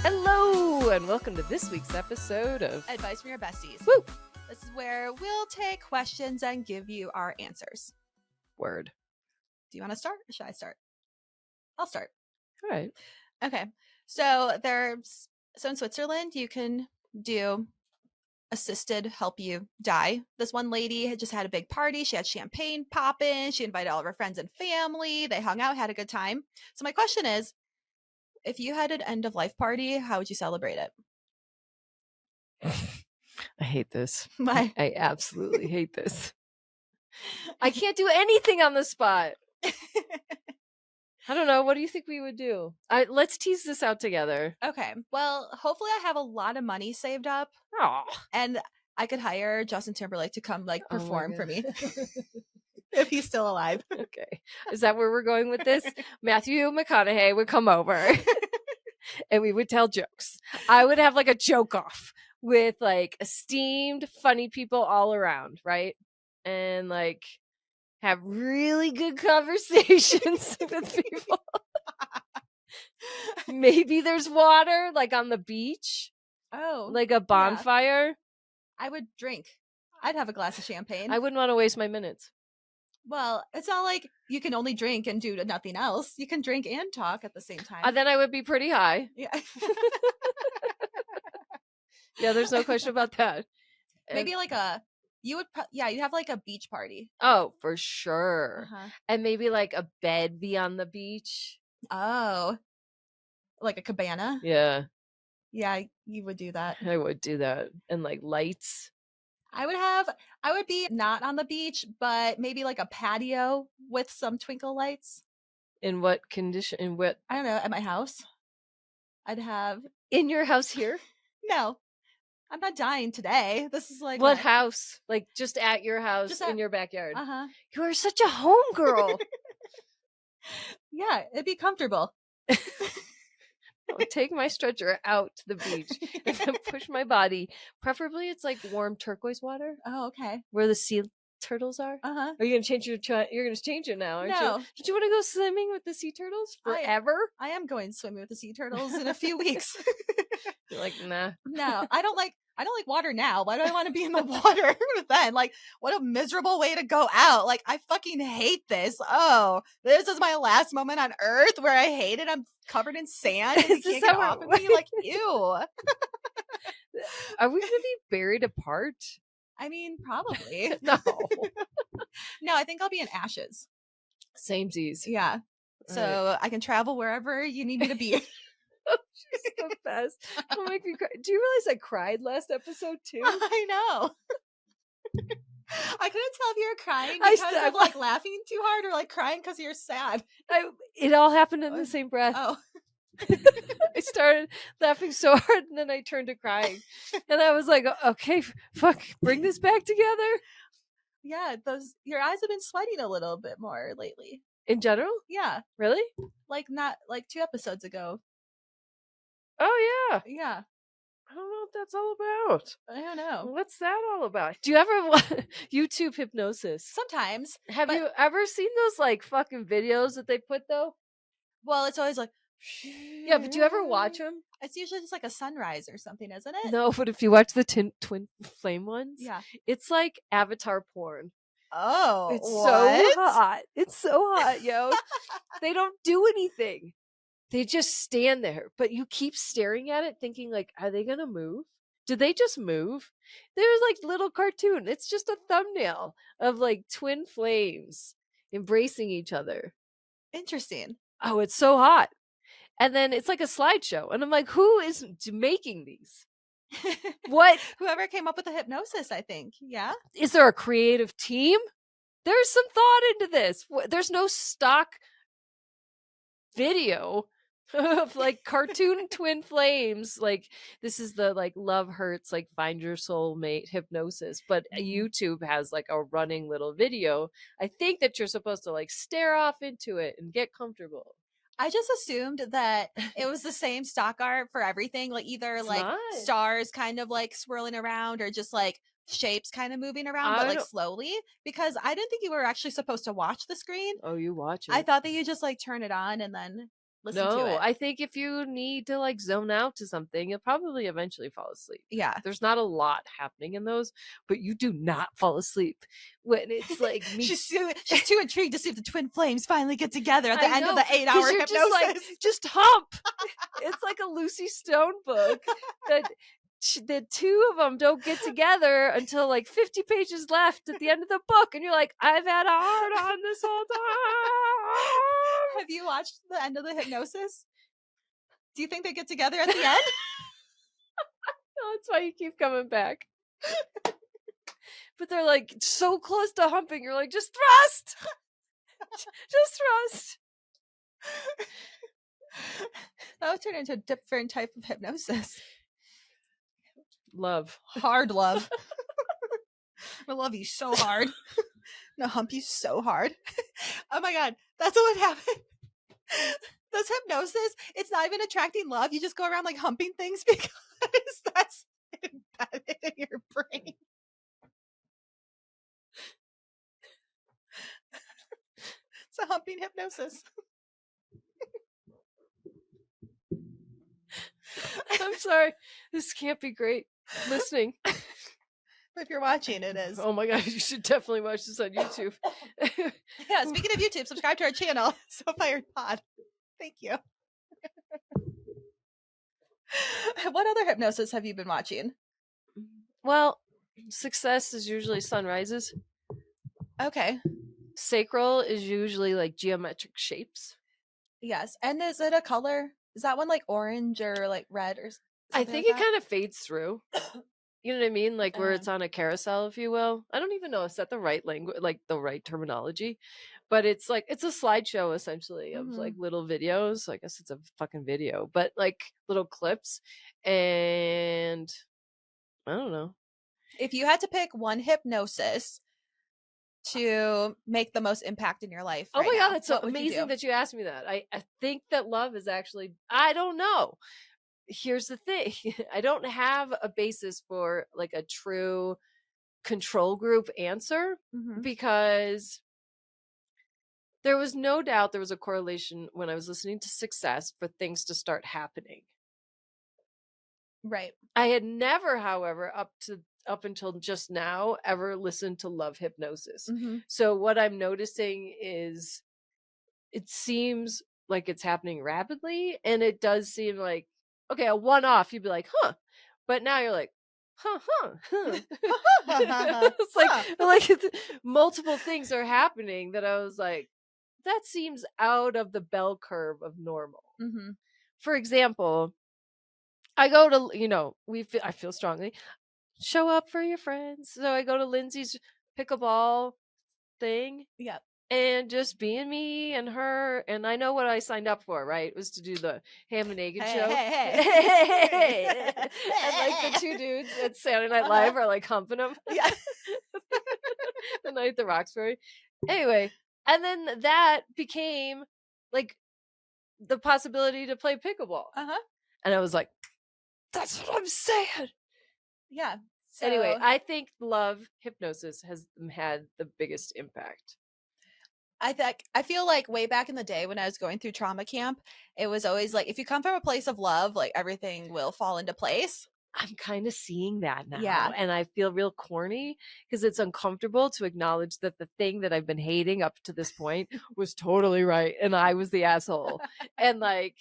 Hello, and welcome to this week's episode of Advice from Your Besties. Woo! This is where we'll take questions and give you our answers. Word. Do you want to start or should I start? I'll start. All right. Okay. So in Switzerland, you can do assisted help you die. This one lady had just had a big party. She had champagne popping. She invited all of her friends and family. They hung out, had a good time. So my question is, if you had an end of life party, how would you celebrate it? I hate this. Why? I absolutely hate this. I can't do anything on the spot. I don't know. What do you think we would do? Let's tease this out together. Okay. Well, hopefully I have a lot of money saved up. Oh, And I could hire Justin Timberlake to come perform for me if he's still alive. Okay. Is that where we're going with this? Matthew McConaughey would come over and we would tell jokes. I would have a joke off with esteemed, funny people all around, right? And have really good conversations with people. Maybe there's water on the beach. Oh. A bonfire. Yeah. I would drink. I'd have a glass of champagne. I wouldn't want to waste my minutes. Well, it's not like you can only drink and do nothing else. You can drink and talk at the same time. Then I would be pretty high. Yeah. Yeah, there's no question about that. Maybe you'd have a beach party. Oh, for sure. Uh-huh. And maybe a bed be on the beach. Oh. Like a cabana? Yeah. Yeah, you would do that. I would do that. And lights. I would be not on the beach, but maybe a patio with some twinkle lights. In what condition? In what? I don't know, at my house. I'd have. In your house here? No. I'm not dying today. This is what house? Just at your house in your backyard. Uh-huh. You are such a home girl. Yeah, it'd be comfortable. I'll take my stretcher out to the beach and then push my body. Preferably it's warm turquoise water. Oh, okay. Where the sea turtles are. Uh-huh. Are you gonna change you're gonna change it now, aren't No. you? Did you want to go swimming with the sea turtles forever? I am going swimming with the sea turtles in a few weeks. You're nah. No, I don't like water now. Why do I want to be in the water then? What a miserable way to go out. I fucking hate this. Oh, this is my last moment on earth where I hate it. I'm covered in sand and you can't get off of me. Ew. Are we gonna be buried apart? I mean, probably. No. No, I think I'll be in ashes. Samesies. Yeah. So I can travel wherever you need me to be. She's the best. Don't make me cry. Do you realize I cried last episode too? I know. I couldn't tell if you were crying because of laughing too hard or crying because you're sad. It all happened in the same breath. Oh. I started laughing so hard and then I turned to crying. And I was like, okay, fuck, bring this back together. Yeah, your eyes have been sweating a little bit more lately. In general? Yeah. Really? Not 2 episodes ago. Oh, yeah. Yeah. I don't know what that's all about. I don't know. What's that all about? Do you ever watch YouTube Hypnosis? Sometimes. Have you ever seen those fucking videos that they put though? Well, it's always yeah, but do you ever watch them? It's usually just a sunrise or something, isn't it? No, but if you watch the twin flame ones, yeah, it's like Avatar porn. Oh, it's so hot. It's so hot, yo. They don't do anything. They just stand there, but you keep staring at it thinking are they going to move? Did they just move? There's little cartoon. It's just a thumbnail of twin flames embracing each other. Interesting. Oh, it's so hot. And then it's a slideshow. And I'm like, who is making these? What? Whoever came up with the hypnosis, I think. Yeah. Is there a creative team? There's some thought into this. There's no stock video of cartoon twin flames. This is the love hurts, find your soulmate hypnosis. But YouTube has a running little video. I think that you're supposed to stare off into it and get comfortable. I just assumed that it was the same stock art for everything, either stars kind of swirling around or just shapes kind of moving around, but slowly, because I didn't think you were actually supposed to watch the screen. Oh, you watch it. I thought that you just turn it on and then listen to it. I think if you need to like zone out to something, you'll probably eventually fall asleep. Yeah. There's not a lot happening in those, but you do not fall asleep when it's like me. she's too intrigued to see if the twin flames finally get together at the end of the 8-hour 'cause you're hypnosis. just like, just hump. It's like a Lucy Stone book that the two of them don't get together until like 50 pages left at the end of the book, and you're like, I've had a hard on this whole time. Have you watched the end of the hypnosis? Do you think they get together at the end? No, that's why you keep coming back. But they're like so close to humping. You're like, just thrust. Just thrust. That would turn into a different type of hypnosis. Love. Hard love. I love you so hard. I'm gonna hump you so hard. Oh my god, that's what happened. This hypnosis, it's not even attracting love. You just go around like humping things because that's embedded in your brain. It's a humping hypnosis. I'm sorry. This can't be great listening. But if you're watching, it is. Oh my god, you should definitely watch this on YouTube. Yeah, speaking of YouTube, subscribe to our channel, So Fired Pod. Thank you. What other hypnosis have you been watching? Well, Success is usually sunrises. Okay. Sacral is usually like geometric shapes. Yes. And is it a color? Is that one like orange or like red or I something think like it that? kind of fades through. You know what I mean? Like where it's on a carousel, if you will. I don't even know if that's the right language, like the right terminology. But it's like, it's a slideshow essentially of like little videos. I guess it's a fucking video, but like little clips. And I don't know. If you had to pick one hypnosis to make the most impact in your life, Oh right my now, god, it's so what would you amazing do? that you asked me that. I think that love is actually, I don't know. Here's the thing. I don't have a basis for like a true control group answer because there was no doubt there was a correlation when I was listening to Success for things to start happening. Right. I had never, however, up until just now, ever listened to love hypnosis. So what I'm noticing is it seems like it's happening rapidly, and it does seem like, okay, a one-off, you'd be like, huh. But now you're like, huh. It's like multiple things are happening that I was like, that seems out of the bell curve of normal. For example, I go to, I feel strongly, show up for your friends. So I go to Lindsay's pickleball thing. Yep. And just being me and her. And I know what I signed up for, right? It was to do the ham and naked show. Hey. And like the two dudes at Saturday Night Live are like humping them. Yeah. The night at the Roxbury. Anyway. And then that became like the possibility to play pickleball. And I was like, that's what I'm saying. Yeah. So, anyway, I think love hypnosis has had the biggest impact. I feel like way back in the day when I was going through trauma camp, it was always like, if you come from a place of love, like everything will fall into place. I'm kind of seeing that now. Yeah. And I feel real corny because it's uncomfortable to acknowledge that the thing that I've been hating up to this point was totally right. And I was the asshole. And like,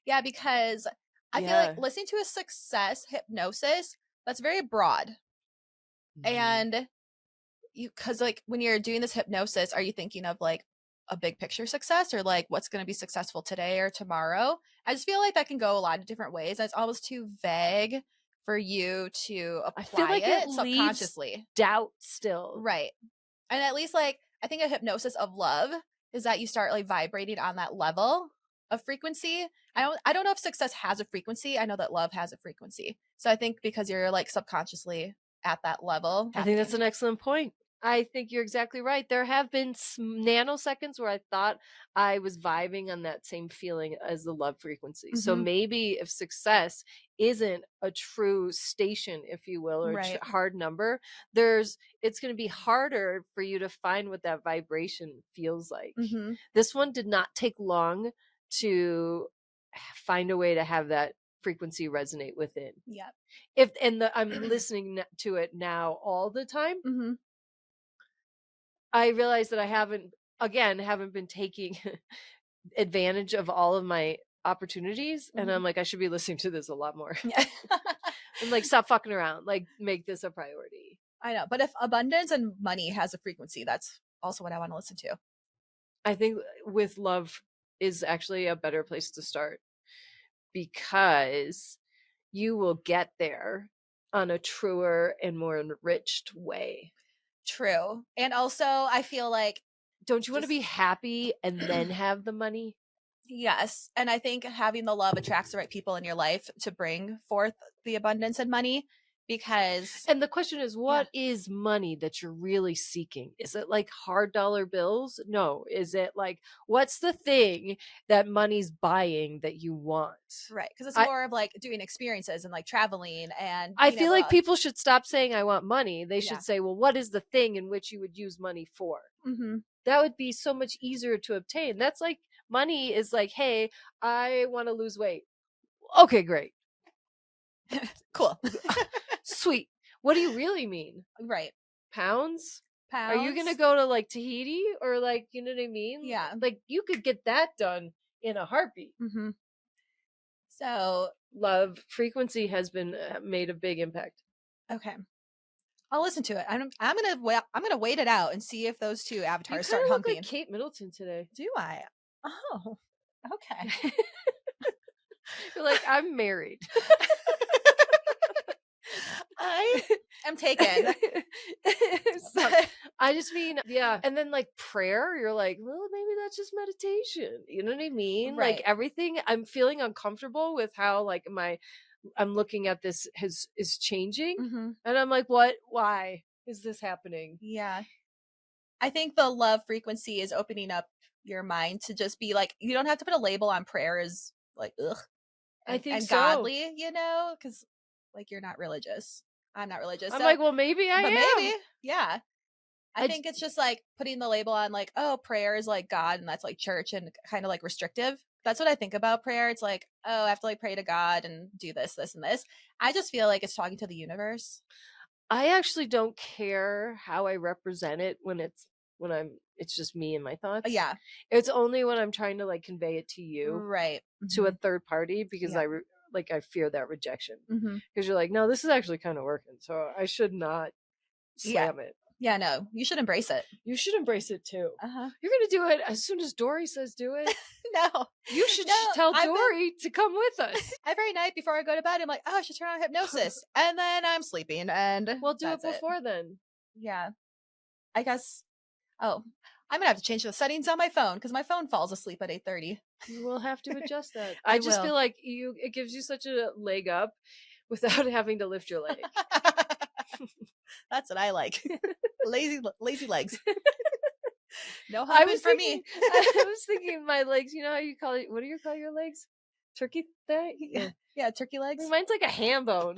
yeah, because I feel like listening to a Success hypnosis, that's very broad. And because like when you're doing this hypnosis, are you thinking of like a big picture success or like what's going to be successful today or tomorrow? I just feel like that can go a lot of different ways. It's almost too vague for you to apply. I feel like it subconsciously. Doubt still. Right. And at least like I think a hypnosis of love is that you start like vibrating on that level of frequency. I don't know if success has a frequency. I know that love has a frequency. So I think because you're like subconsciously at that level. I think that's an excellent point. I think you're exactly right. There have been nanoseconds where I thought I was vibing on that same feeling as the love frequency. So Mhm. maybe if success isn't a true station, if you will, or a Right. hard number, it's going to be harder for you to find what that vibration feels like. Mhm. This one did not take long to find a way to have that frequency resonate within. Yeah. I'm listening to it now all the time. Mhm. I realize that I haven't been taking advantage of all of my opportunities, and I'm Mhm. like, I should be listening to this a lot more. Yeah. I'm like, stop fucking around, like make this a priority. I know, but if abundance and money has a frequency, that's also what I want to listen to. I think with love is actually a better place to start, because you will get there on a truer and more enriched way. True. And also, I feel like Don't you want to be happy and then have the money? yes. And I think having the love attracts the right people in your life to bring forth the abundance and money because And the question is, what is money that you're really seeking? Is it like hard dollar bills? No. Is it like, what's the thing that money's buying that you want? right. Because it's I, more of like doing experiences and like traveling and I being feel able like to, people should stop saying, I want money. They should yeah. say, well, what is the thing in which you would use money for? Mm-hmm. That would be so much easier to obtain. That's like, money is like, hey, I want to lose weight. Okay, great. Cool. Sweet. What do you really mean? Right. Pounds? Are you gonna Pounds. go to like Tahiti, or like, you know what I mean? Yeah. Like you could get that done in a heartbeat. Mm-hmm. So, Love frequency has been made a big impact. okay. I'll listen to it. I'm gonna wait it out and see if those two You avatars kind start of look like humping. Kate Middleton today. Do I? Oh, okay. You're like, I'm married. I am taken. So, I just mean, yeah. And then like prayer, you're like, well, maybe that's just meditation. You know what I mean? Like Right. everything, I'm feeling uncomfortable with how like I'm looking at this is changing. Mm-hmm. And I'm like, what? Why is this happening? Yeah. I think the love frequency is opening up your mind to just be like, you don't have to put a label on prayer as like, ugh, I think and so. godly, you know, because like you're not religious. I'm not religious. I'm So, like, well, maybe I but am. maybe, yeah. I think it's just like putting the label on like, oh, prayer is like God and that's like church and kind of like restrictive. That's what I think about prayer. It's like, oh, I have to like pray to God and do this, this, and this. I just feel like it's talking to the universe. I actually don't care how I represent it it's just me and my thoughts. Yeah. It's only when I'm trying to like convey it to you, Right. to a third party, because Yeah. I fear that rejection. Mm-hmm. Because you're like, no, this is actually kind of working, so I should not slam it. Yeah, no, you should embrace it. You should embrace it too. Uh-huh. You're gonna do it as soon as Dory says do it. No. You should tell Dory to come with us. Every night before I go to bed, I'm like, oh, I should turn on hypnosis. And then I'm sleeping and Well, do it that's before then. Yeah. I guess. Oh, I'm gonna have to change the settings on my phone because my phone falls asleep at 8:30. You will have to adjust that. I I just will. feel like it gives you such a leg up without having to lift your leg. That's what I like. lazy legs. No I humping was for me. I was thinking my legs. You know how you call it? What do you call your legs? Turkey thing? Yeah, turkey legs. Mine's like a ham bone.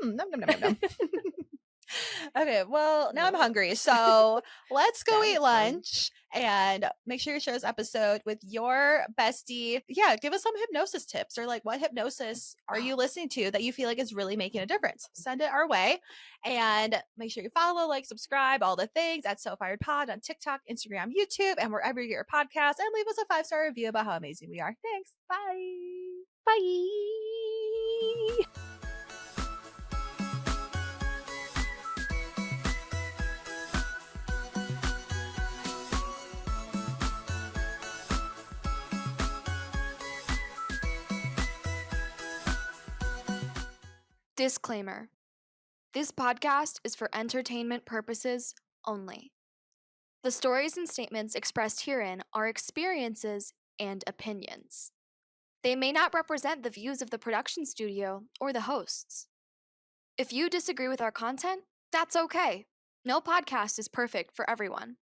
Nom, nom, nom, nom, nom. Okay, well, now I'm hungry. So let's go eat lunch and make sure you share this episode with your bestie. Yeah, give us some hypnosis tips or like what hypnosis are you listening to that you feel like is really making a difference? Send it our way and make sure you follow, like, subscribe, all the things at So Fired Pod on TikTok, Instagram, YouTube, and wherever you get your podcast. And leave us a 5-star review about how amazing we are. Thanks. Bye. Bye. Disclaimer. This podcast is for entertainment purposes only. The stories and statements expressed herein are experiences and opinions. They may not represent the views of the production studio or the hosts. If you disagree with our content, that's okay. No podcast is perfect for everyone.